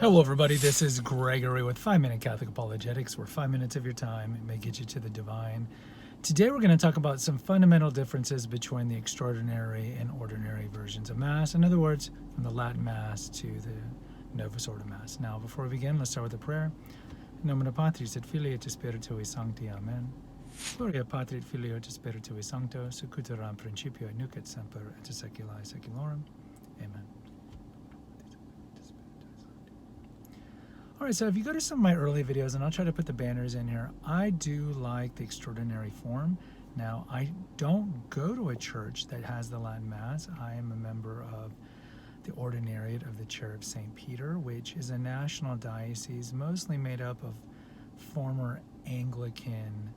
Hello, everybody. This is Gregory with 5-Minute Catholic Apologetics, where 5 minutes of your time may get you to the divine. Today, we're going to talk about some fundamental differences between the extraordinary and ordinary versions of Mass. In other words, from the Latin Mass to the Novus Ordo Mass. Now, before we begin, let's start with a prayer. In nomine Patris et Filii et Spiritui Sancti. Amen. Gloria Patri et Filio et Spiritui Sancto, secutor in principio et nunc et semper et secula seculorum. Amen. All right, so if you go to some of my early videos, and I'll try to put the banners in here, I do like the extraordinary form. Now, I don't go to a church that has the Latin Mass. I am a member of the Ordinariate of the Chair of St. Peter, which is a national diocese mostly made up of former Anglican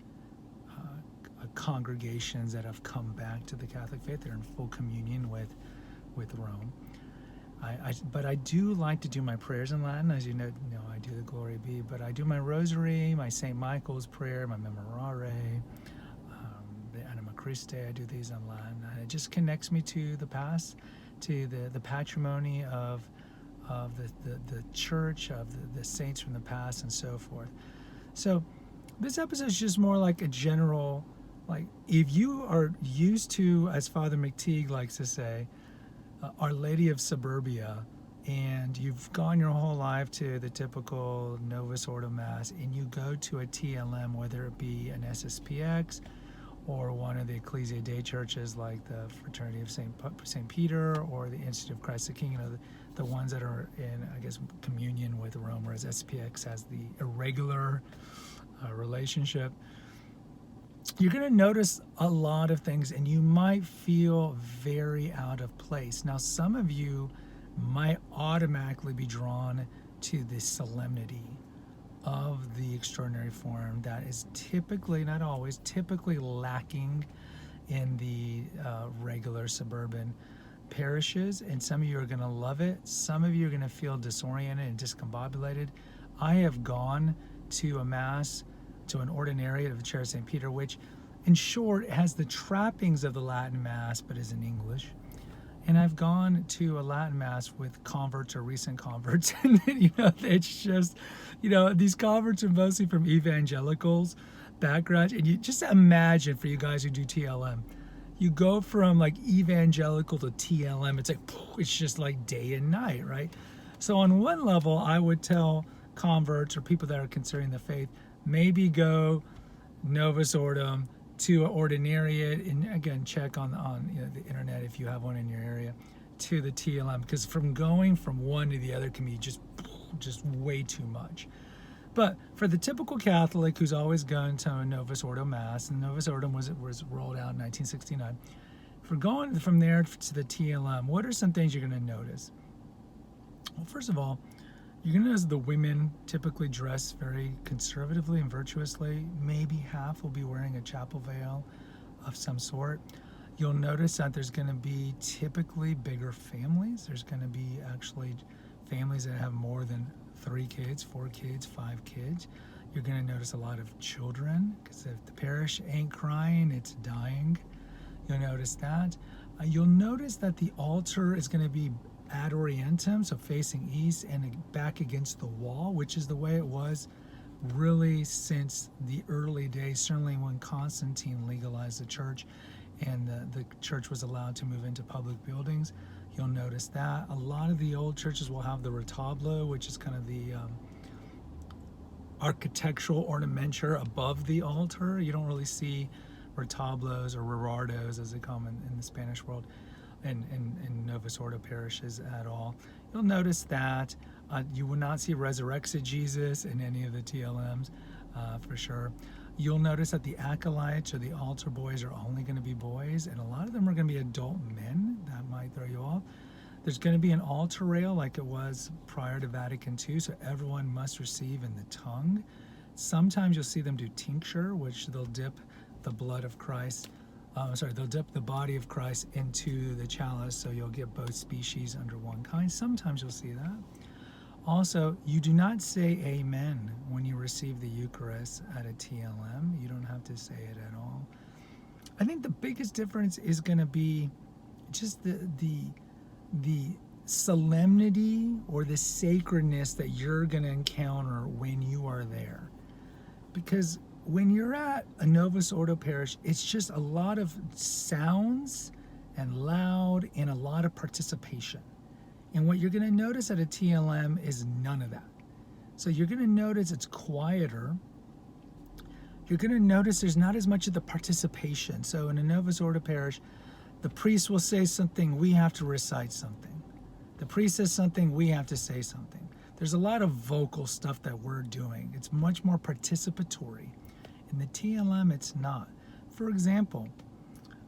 congregations that have come back to the Catholic faith. They're in full communion with Rome. But I do like to do my prayers in Latin. As you know, I do the Glory Be, but I do my Rosary, my St. Michael's prayer, my Memorare, the Anima Christi. I do these in Latin. And it just connects me to the past, to the patrimony of the church, of the saints from the past, and so forth. So this episode is just more like a general, like if you are used to, as Father McTeague likes to say, Our Lady of Suburbia, and you've gone your whole life to the typical Novus Ordo Mass, and you go to a TLM, whether it be an SSPX or one of the Ecclesia Dei churches like the Fraternity of St. Peter or the Institute of Christ the King, the ones that are in, I guess, communion with Rome, whereas SPX has the irregular relationship. You're going to notice a lot of things, and you might feel very out of place. Now, some of you might automatically be drawn to the solemnity of the extraordinary form that is typically, not always, typically lacking in the regular suburban parishes. And some of you are going to love it. Some of you are going to feel disoriented and discombobulated. I have gone to a Mass, to an ordinariate of the Chair of St. Peter, which in short has the trappings of the Latin Mass but is in English. And I've gone to a Latin Mass with converts or recent converts, and it's just, these converts are mostly from evangelicals backgrounds. And you just imagine, for you guys who do TLM, you go from like evangelical to TLM, it's just like day and night, right? So on one level, I would tell converts or people that are considering the faith, maybe go Novus Ordo to an ordinariate, and again, check on the internet if you have one in your area, to the TLM, because going from one to the other can be just way too much. But for the typical Catholic who's always gone to a Novus Ordo Mass, and Novus Ordo was rolled out in 1969, if we're going from there to the TLM, what are some things you're going to notice? Well, first of all, you're going to notice the women typically dress very conservatively and virtuously. Maybe half will be wearing a chapel veil of some sort. You'll notice that there's going to be typically bigger families. There's going to be actually families that have more than 3 kids, 4 kids, 5 kids. You're going to notice a lot of children, because if the parish ain't crying, it's dying. You'll notice that. You'll notice that the altar is going to be ad orientem, so facing east and back against the wall, which is the way it was really since the early days, certainly when Constantine legalized the church and the church was allowed to move into public buildings. You'll notice that. A lot of the old churches will have the retablo, which is kind of the architectural ornamenture above the altar. You don't really see retablos or rerardos, as they come in the Spanish world, in Novus Ordo parishes at all. You'll notice that you will not see resurrected Jesus in any of the TLMs, for sure. You'll notice that the acolytes or the altar boys are only going to be boys, and a lot of them are going to be adult men. That might throw you off. There's going to be an altar rail like it was prior to Vatican II, so everyone must receive in the tongue. Sometimes you'll see them do tincture, which they'll dip the blood of Christ they'll dip the body of Christ into the chalice, so you'll get both species under one kind. Sometimes you'll see that. Also, you do not say amen when you receive the Eucharist at a TLM. You don't have to say it at all. I think the biggest difference is going to be just the solemnity or the sacredness that you're going to encounter when you are there. Because when you're at a Novus Ordo parish, it's just a lot of sounds and loud and a lot of participation. And what you're going to notice at a TLM is none of that. So you're going to notice it's quieter. You're going to notice there's not as much of the participation. So in a Novus Ordo parish, the priest will say something, we have to recite something. The priest says something, we have to say something. There's a lot of vocal stuff that we're doing. It's much more participatory. In the TLM, it's not. For example,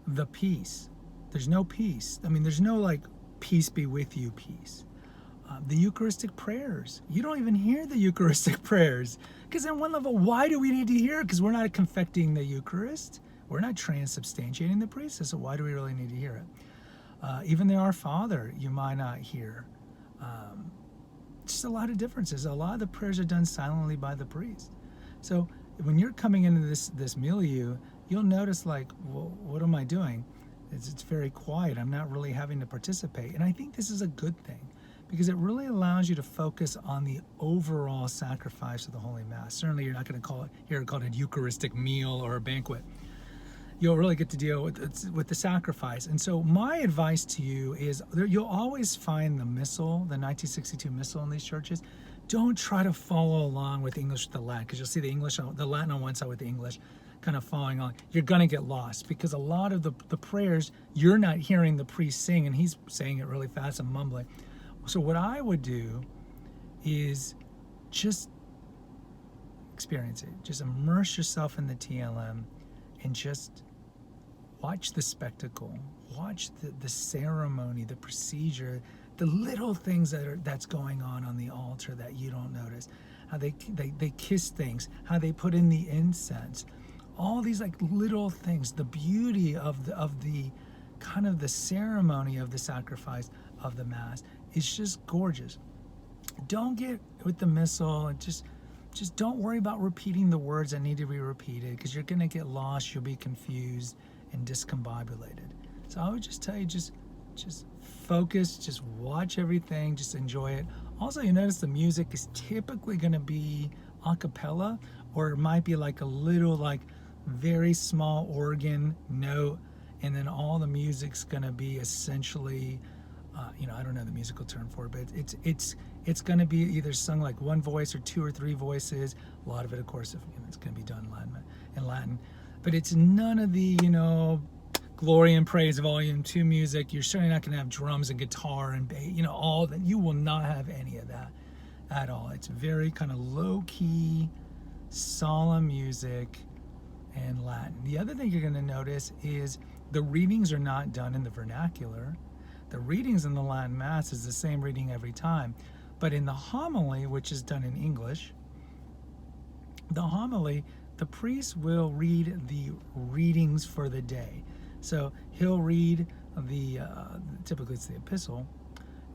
the peace. There's no peace. I mean, there's no like, peace be with you, peace. The Eucharistic prayers. You don't even hear the Eucharistic prayers. Because on one level, why do we need to hear it? Because we're not confecting the Eucharist. We're not transubstantiating the priest. So why do we really need to hear it? Even the Our Father, you might not hear. Just a lot of differences. A lot of the prayers are done silently by the priest. So when you're coming into this milieu, you'll notice like, well, what am I doing? It's very quiet. I'm not really having to participate. And I think this is a good thing because it really allows you to focus on the overall sacrifice of the Holy Mass. Certainly you're not going to hear it called a Eucharistic meal or a banquet. You'll really get to deal with the sacrifice. And so my advice to you is you'll always find the missal, the 1962 missal in these churches. Don't try to follow along with English with the Latin, because you'll see the Latin on one side with the English kind of following on. You're going to get lost because a lot of the prayers, you're not hearing the priest sing, and he's saying it really fast and mumbling. So what I would do is just experience it. Just immerse yourself in the TLM and just watch the spectacle, watch the ceremony, the procedure, the little things that's going on the altar that you don't notice. How they kiss things, how they put in the incense, all these like little things. The beauty of the kind of the ceremony of the sacrifice of the Mass is just gorgeous. Don't get with the missal and just don't worry about repeating the words that need to be repeated, because you're going to get lost, you'll be confused and discombobulated. So I would just tell you, just focus, just watch everything, just enjoy it. Also, you notice the music is typically going to be a cappella, or it might be like a little like very small organ note, and then all the music's going to be essentially I don't know the musical term for it, but it's going to be either sung like one voice or two or three voices. A lot of it, of course, it's going to be done in Latin. But it's none of the, Glory and Praise Volume 2 music. You're certainly not going to have drums and guitar and bass, all that. You will not have any of that at all. It's very kind of low-key, solemn music and Latin. The other thing you're going to notice is the readings are not done in the vernacular. The readings in the Latin Mass is the same reading every time. But in the homily, which is done in English, the homily, the priest will read the readings for the day. So he'll read typically it's the epistle,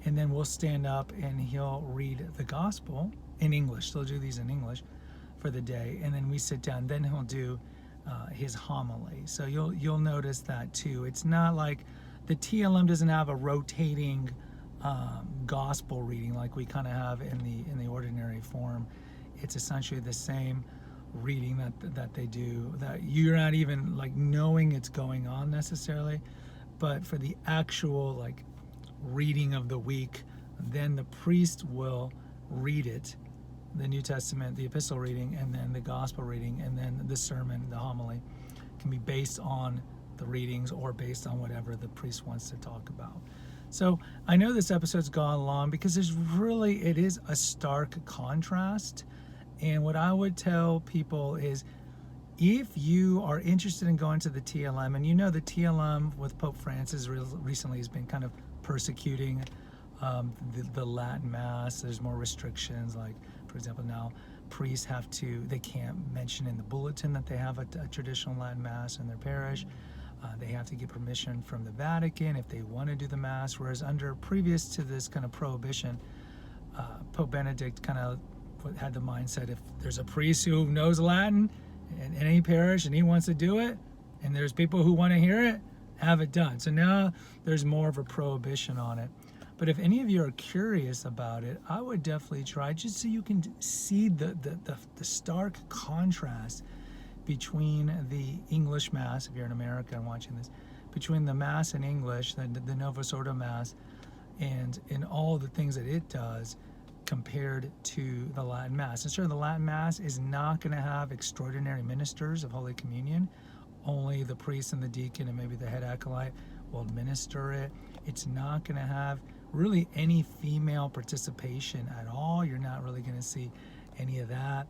and then we'll stand up and he'll read the gospel in English. So he'll do these in English for the day, and then we sit down. Then he'll do his homily. So you'll notice that too. It's not like the TLM doesn't have a rotating gospel reading like we kind of have in the ordinary form. It's essentially the same reading that they do, that you're not even like knowing it's going on necessarily, but for the actual like reading of the week, then the priest will read it, the New Testament, the epistle reading, and then the gospel reading, and then the sermon, the homily can be based on the readings or based on whatever the priest wants to talk about. So I know this episode's gone long because it is a stark contrast. And what I would tell people is, if you are interested in going to the TLM, and the TLM with Pope Francis recently has been kind of persecuting the Latin Mass. There's more restrictions, like for example now priests they can't mention in the bulletin that they have a traditional Latin Mass in their parish. They have to get permission from the Vatican if they want to do the Mass, whereas previous to this kind of prohibition, Pope Benedict kind of had the mindset, if there's a priest who knows Latin in any parish and he wants to do it, and there's people who want to hear it, have it done. So now there's more of a prohibition on it. But if any of you are curious about it, I would definitely try, just so you can see the stark contrast between the English Mass, if you're in America and watching this, between the Mass in English, the Novus Ordo Mass, and in all the things that it does compared to the Latin Mass. And sure, the Latin Mass is not going to have extraordinary ministers of Holy Communion. Only the priest and the deacon and maybe the head acolyte will administer it. It's not going to have really any female participation at all. You're not really going to see any of that.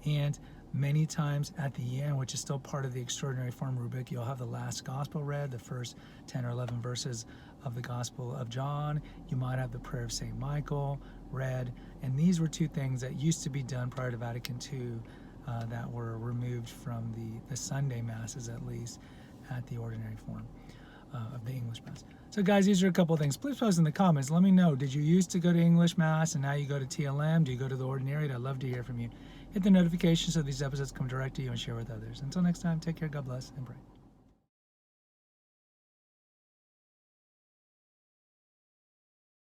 And many times at the end, which is still part of the extraordinary form rubric, you'll have the last gospel read, the first 10 or 11 verses of the Gospel of John. You might have the prayer of St. Michael read. And these were two things that used to be done prior to Vatican II that were removed from the Sunday Masses, at least, at the ordinary form of the English Mass. So guys, these are a couple of things. Please post in the comments. Let me know. Did you used to go to English Mass and now you go to TLM? Do you go to the ordinary? I'd love to hear from you. Hit the notifications so these episodes come direct to you and share with others. Until next time, take care, God bless, and pray.